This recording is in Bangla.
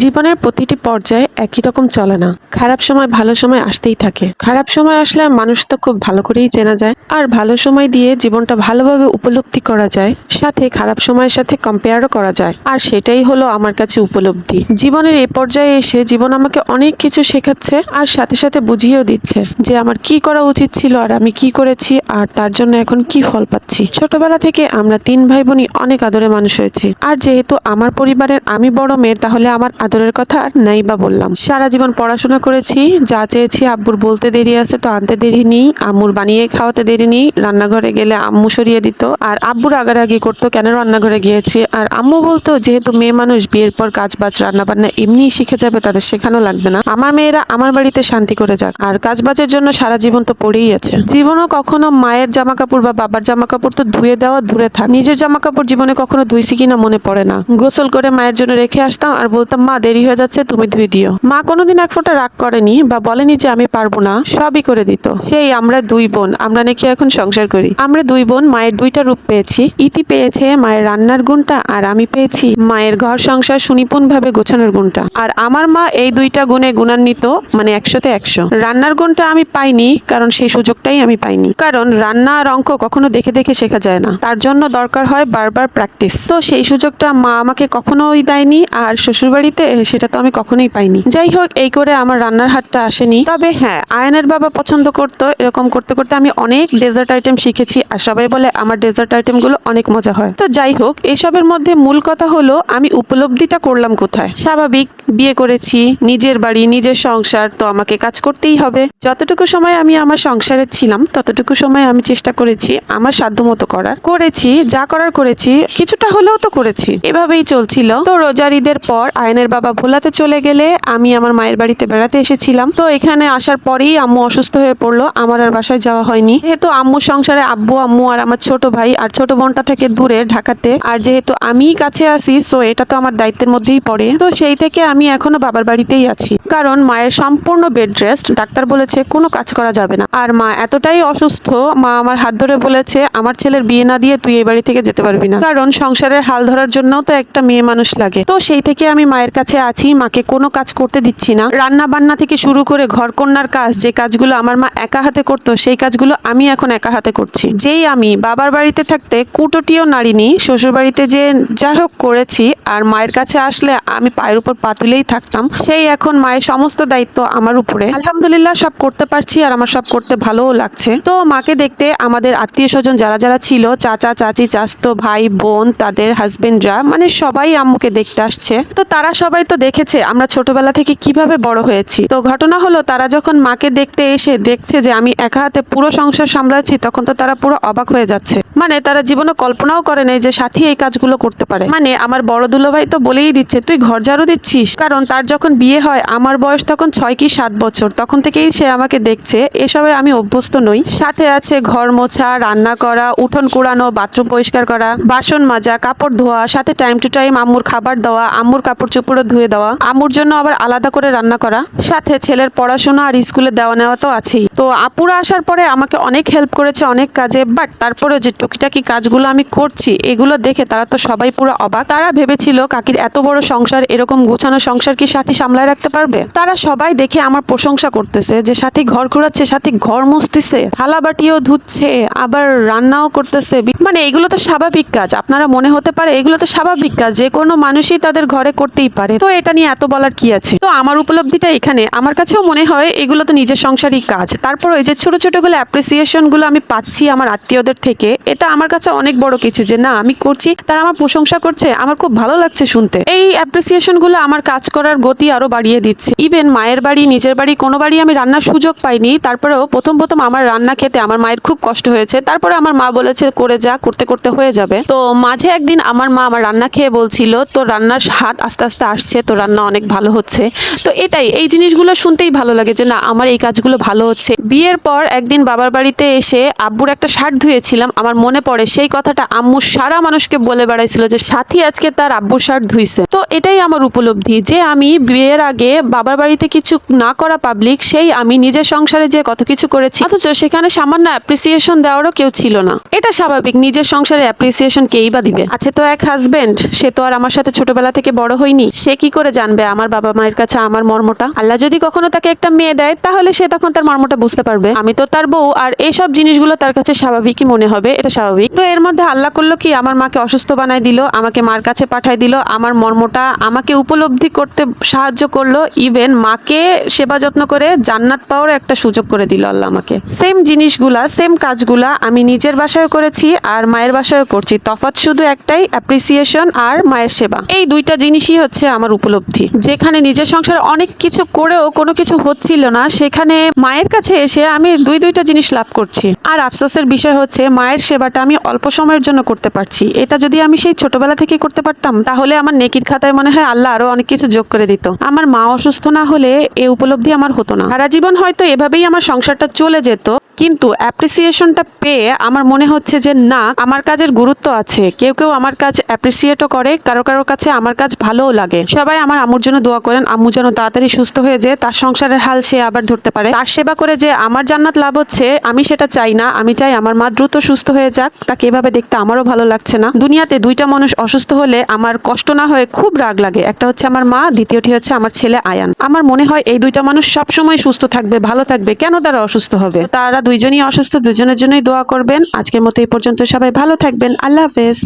জীবনের প্রতিটি পর্যায়ে একই রকম চলে না। খারাপ সময় ভালো সময় আসতেই থাকে। খারাপ সময় আসলে মানুষ তো খুব ভালো করেই চেনা যায়, আর ভালো সময় দিয়ে জীবনটা ভালোভাবে উপলব্ধি করা যায়, সাথে খারাপ সময়ের সাথে কম্পেয়ারও করা যায়। আর সেটাই হলো আমার কাছে উপলব্ধি। জীবনের এই পর্যায়ে এসে জীবন আমাকে অনেক কিছু শেখাচ্ছে, আর সাথে সাথে বুঝিয়েও দিচ্ছে যে আমার কি করা উচিত ছিল আর আমি কি করেছি, আর তার জন্য এখন কি ফল পাচ্ছি। ছোটবেলা থেকে আমরা 3 ভাই বোনই অনেক আদরে মানুষ হয়েছি, আর যেহেতু আমার পরিবারের আমি বড় মেয়ে, তাহলে আমার আদরের কথা আর নাই বা বললাম। সারা জীবন পড়াশোনা করেছি, যা চেয়েছি আব্বুর বলতে দেরি আছে তো আনতে দেরি নেই, আম্মুর বানিয়ে খাওয়াতে দেরি নেই, রান্নাঘরে গেলে আম্মু সরিয়ে দিত, আর আব্বুর আগারাগি করতো কেন রান্নাঘরে গিয়েছি। আর আম্মু বলতো যেহেতু মেয়ে মানুষ, বিয়ের পর কাজ বাজ রান্না বান্না এমনিই শিখে যাবে, তাদের শেখানো লাগবে না, আমার মেয়েরা আমার বাড়িতে শান্তি করে যাক, আর কাজ বাজের জন্য সারা জীবন তো পড়েই আছে। জীবনও কখনো মায়ের জামা কাপড় বা বাবার জামা কাপড় তো ধুয়ে দেওয়া দূরে থাক, নিজের জামা কাপড় জীবনে কখনো ধুইছি কিনা মনে পড়ে না। গোসল করে মায়ের জন্য রেখে আসতাম আর বলতাম মা দেরি হয়ে যাচ্ছে, তুমি ধুয়ে দিও। মা কোনোদিন এক ফোঁটা রাগ করেনি বা বলেনি যে আমি পারবো না, সবই করে দিত। সেই আমরা 2 বোন, আমরা নাকি এখন সংসার করি। আমরা 2 বোন মায়ের 2টা রূপ পেয়েছি। ইতি পেয়েছে মায়ের রান্নার গুণটা, আর আমি পেয়েছি মায়ের ঘর সংসার সুনিপুণ ভাবে গোছানোর গুণটা। আর আমার মা এই 2টা গুণে গুণান্বিত, মানে 100তে 100। রান্নার গুণটা আমি পাইনি, কারণ সেই সুযোগটাই আমি পাইনি, কারণ রান্না আর অঙ্ক কখনো দেখে দেখে শেখা যায় না, তার জন্য দরকার হয় বারবার প্র্যাকটিস। তো সেই সুযোগটা মা আমাকে কখনোই দেয়নি, আর শ্বশুরবাড়িতে সেটা তো আমি কখনোই পাইনি। যাই হোক, এই করে আমার রান্নার হাতটা আসেনি। তবে হ্যাঁ, আয়নের বাবা পছন্দ করতো, এরকম করতে করতে আমি অনেক ডেজার্ট আইটেম শিখেছি, আর সবাই বলে আমার ডেজার্ট আইটেম গুলো অনেক মজা হয়। তো যাই হোক, এসবের মধ্যে মূল কথা হলো আমি উপলব্ধিটা করলাম কোথায়। স্বাভাবিক, বিয়ে করেছি, নিজের বাড়ি নিজের সংসার, তো আমাকে কাজ করতেই হবে। যতটুকু সময় আমি আমার সংসারে ছিলাম ততটুকু সময় আমি চেষ্টা করেছি আমার সাধ্যমতো করেছি, যা করার করেছি, কিছুটা হলেও তো করেছি। এভাবেই চলছিল। তো রোজার ঈদের পর আয়নের বাবা ভোলাতে চলে গেলে আমি আমার মায়ের বাড়িতে বেড়াতে এসেছিলাম। তো এখানে আসার পরেই আম্মু অসুস্থ হয়ে পড়লো, আমার আর বাসায় যাওয়া হয়নি। যেহেতু আম্মু সংসারে আব্বু আম্মু আর আমার ছোট ভাই আর ছোট বোনটা থেকে দূরে ঢাকাতে, আর যেহেতু আমি কাছে আসি, তো এটা তো আমার দায়িত্বের মধ্যেই পড়ে। তো সেই থেকে আমি এখনো বাবার বাড়িতেই আছি, কারণ মায়ের সম্পূর্ণ বেড রেস্ট, ডাক্তার বলেছে কোনো কাজ করা যাবে না। আর মা এতটাই অসুস্থ, মা আমার হাত ধরে বলেছে আমার ছেলের বিয়ে না দিয়ে তুই এই বাড়ি থেকে যেতে পারবি না, কারণ সংসারের হাল ধরার জন্য তো একটা মেয়ে মানুষ লাগে। তো সেই থেকে আমি মায়ের কাছে আছি, মাকে কোনো কাজ করতে দিচ্ছি না। রান্না বান্না থেকে শুরু করে ঘরকন্যার কাজ, যে কাজগুলো আমার মা একা হাতে করতো, সেই কাজগুলো আমি এখন একা হাতে করছি। যেই আমি বাবার বাড়িতে থাকতে কুটোটিও নাড়িনি, শ্বশুর বাড়িতে যে যা হোক করেছি, আর মায়ের কাছে আসলে আমি পায়ের উপর পা তুলেই থাকতাম, সেই এখন মায়ের সমস্ত দায়িত্ব আমার উপরে। আলহামদুলিল্লাহ সব করতে পারছি, আর আমার সব করতে ভালোও লাগছে। তো মাকে দেখতে আমাদের আত্মীয় স্বজন যারা যারা ছিল, চাচা চাচি চাচতো ভাই বোন, তাদের হাজবেন্ডরা, মানে সবাই আম্মুকে দেখতে আসছে। তো তারা সবাই তো দেখেছে আমরা ছোটবেলা থেকে কিভাবে বড় হয়েছি। তো ঘটনা হলো, তারা যখন মাকে দেখতে এসে দেখছে যে আমি একা হাতে পুরো সংসার সামলাচ্ছি, তখন তো তারা পুরো অবাক হয়ে যাচ্ছে। মানে তারা জীবনে কল্পনাও করে নাই যে সাথী এই কাজগুলো করতে পারে। মানে আমার বড় দুলোভাই তো বলেই দিচ্ছে তুই ঘর ঝাড়ু দিচ্ছিস, কারণ তার যখন বিয়ে হয় আমার বয়স তখন 6 কি 7 বছর, তখন থেকেই সে আমাকে দেখছে। এসবে আমি অভ্যস্ত নই। সাথে আছে ঘর মোছা, রান্না করা, উঠোন কুড়ানো, বাথরুম পরিষ্কার করা, বাসন মাজা, কাপড় ধোয়া, সাথে টাইম টু টাইম আম্মুর খাবার দেওয়া, আম্মুর কাপড় চোপড়ও ধুয়ে দেওয়া, আম্মুর জন্য আবার আলাদা করে রান্না করা, সাথে ছেলের পড়াশোনা আর স্কুলে দেওয়া নেওয়া তো আছেই। তো আপুরা আসার পরে আমাকে অনেক হেল্প করেছে অনেক কাজে, বাট তারপরে যে টুকিটাকি কাজগুলো আমি করছি, এগুলো দেখে তারা তো সবাই পুরো অবাক। তারা ভেবেছিল কাকির এত বড় সংসার, এরকম গোছানো সংসার কি সাথী সামলায় রাখতে পারবে। তারা সবাই দেখে আমার প্রশংসা করতেছে যে সাথী ঘর ঘোরাচ্ছে, সাথী ঘর মুছতেছে, থালা বাটিও ধুচ্ছে, আবার রান্নাও করতেছে। মানে এগুলো তো স্বাভাবিক কাজ, আপনারা মনে হতে পারে এগুলো তো স্বাভাবিক কাজ, যে কোনো মানুষই তাদের ঘরে করতেই পারে, তো এটা নিয়ে এত বলার কি আছে। তো আমার উপলব্ধিটা এখানে, আমার কাছেও মনে হয় এগুলো তো নিজের সংসারই কাজ। তারপর ওই যে ছোট ছোট গুলো অ্যাপ্রিসিয়েশন গুলো আমি পাচ্ছি আমার আত্মীয়দের থেকে, এটা আমার কাছে অনেক বড় কিছু, যে না আমি করছি, তারা আমার প্রশংসা করছে, আমার খুব ভালো লাগছে শুনতে। এই অ্যাপ্রিসিয়েশন গুলো আমার কাজ করার গতি আরো বাড়িয়ে দিচ্ছে। ইভেন মায়ের বাড়ি নিজের বাড়ি কোনো বাড়ি আমি রান্নার সুযোগ পাইনি, তারপরেও প্রথম প্রথম আমার রান্না খেতে আমার মায়ের খুব কষ্ট হয়েছে। তারপরে আমার মা বলেছে করে যা, করতে করতে হয়ে যাবে। তো মাঝে একদিন আমার মা আমার রান্না খেয়ে বলছিল তো রান্নার হাত আস্তে আস্তে আসছে, তো রান্না অনেক ভালো হচ্ছে। তো এটাই, এই জিনিসগুলো শুনতেই ভালো লাগে যে না আমার এই কাজগুলো ভালো হচ্ছে। বিয়ের পর একদিন বাবার বাড়িতে এসে আব্বুর একটা শার্ট ধুয়েছিলাম, আমার মনে পড়ে সেই কথাটা আম্মু সারা মানুষকে বলে বেড়াইছিল যে সাথী আজকে তার আব্বুর শার্ট ধুইছে। তো এটাই আমার উপলব্ধি, যে আমি বিয়ের আগে বাবার বাড়িতে কিছু না করা পাবলিক, সেই আমি নিজের সংসারে যে কত কিছু করেছি, অথচ সেখানে সামান্য অ্যাপ্রিসিয়েশন দেওয়ারও কেউ ছিল না। এটা স্বাভাবিক, নিজের সংসারে অ্যাপ্রিসিয়েশন কেই বা দিবে। আছে তো এক হাজবেন্ড, সে তো আর আমার সাথে ছোটবেলা থেকে বড় হয়নি, সে কি করে জানবে আমার বাবা মায়ের কাছে আমার মর্মটা? আল্লাহ যদি কখনো তাকে একটা মেয়ে দেয় তাহলে সে তখন তার মর্মটা বুঝতে পারবে। আমি তো তার বউ, আর এইসব জিনিসগুলো তার কাছে স্বাভাবিকই মনে হবে, এটা স্বাভাবিক। তো এর মধ্যে আল্লাহ করলো কি, আমার মাকে অসুস্থ বানায় দিল, আমাকে মার কাছে পাঠায় দিল, আমার মর্মটা আমাকে উপলব্ধি করতে সাহায্য করলো, ইভেন মাকে সেবা যত্ন করে জান্নাত পাওয়ার একটা সুযোগ করে দিল আল্লাহ আমাকে। সেম জিনিসগুলা, সেম কাজগুলা আমি নিজের বাসায়ও করেছি আর মায়ের বাসায়ও করছি। তফাৎ শুধু একটাই, অ্যাপ্রিসিয়েশন আর মায়ের সেবা। এই দুইটা জিনিসই হচ্ছে আমার উপলব্ধি। যেখানে নিজের সংসারে অনেক কিছু করেও কোনো কিছু হচ্ছিল না, সেখানে মায়ের কাছে এসে আমি দুইটা জিনিস লাভ করছি। আর আফসোসের বিষয় হচ্ছে মায়ের সেবাটা আমি অল্প সময়ের জন্য করতে পারছি। এটা যদি আমি সেই ছোটবেলা থেকে করতে পারতাম তাহলে আমার নেকির খাতায় মনে হয় আল্লাহ আরো অনেক কিছু যোগ করে দিত। আমার মা অসুস্থ না হলে এই উপলব্ধি আমার হতো না। সারা জীবন হয়তো এভাবেই আমার সংসারটা চলে যেত, কিন্তু অ্যাপ্রিসিয়েশনটা পেয়ে আমার মনে হচ্ছে যে না, আমার কাজের গুরুত্ব আছে। কেউ কেউ আমার কাজ অ্যাপ্রিসিয়েটও করে, কারো কারো কাছে আমার কাজ ভালোও লাগে। সবাই আমার আম্মুর জন্য দোয়া করেন, আম্মু যেন তাড়াতাড়ি সুস্থ হয়ে যায়, তার সংসারের হাল সে আবার ধরতে পারে। তার সেবা করে যে আমার জান্নাত লাভ হচ্ছে, আমি সেটা চাই না। আমি চাই আমার মা দ্রুত সুস্থ হয়ে যাক। তাকে এভাবে দেখতে আমারও ভালো লাগছে না। দুনিয়াতে দুইটা মানুষ অসুস্থ হলে আমার কষ্ট না হয়ে খুব রাগ লাগে। একটা হচ্ছে আমার মা, দ্বিতীয়টি হচ্ছে আমার ছেলে আয়ান। আমার মনে হয় এই দুইটা মানুষ সবসময় সুস্থ থাকবে, ভালো থাকবে, কেন তারা অসুস্থ হবে? তারা দুইজনই অসুস্থ, দুজনের জন্যই দোয়া করবেন। আজকের মতো এই পর্যন্ত, সবাই ভালো থাকবেন। আল্লাহ হাফেজ।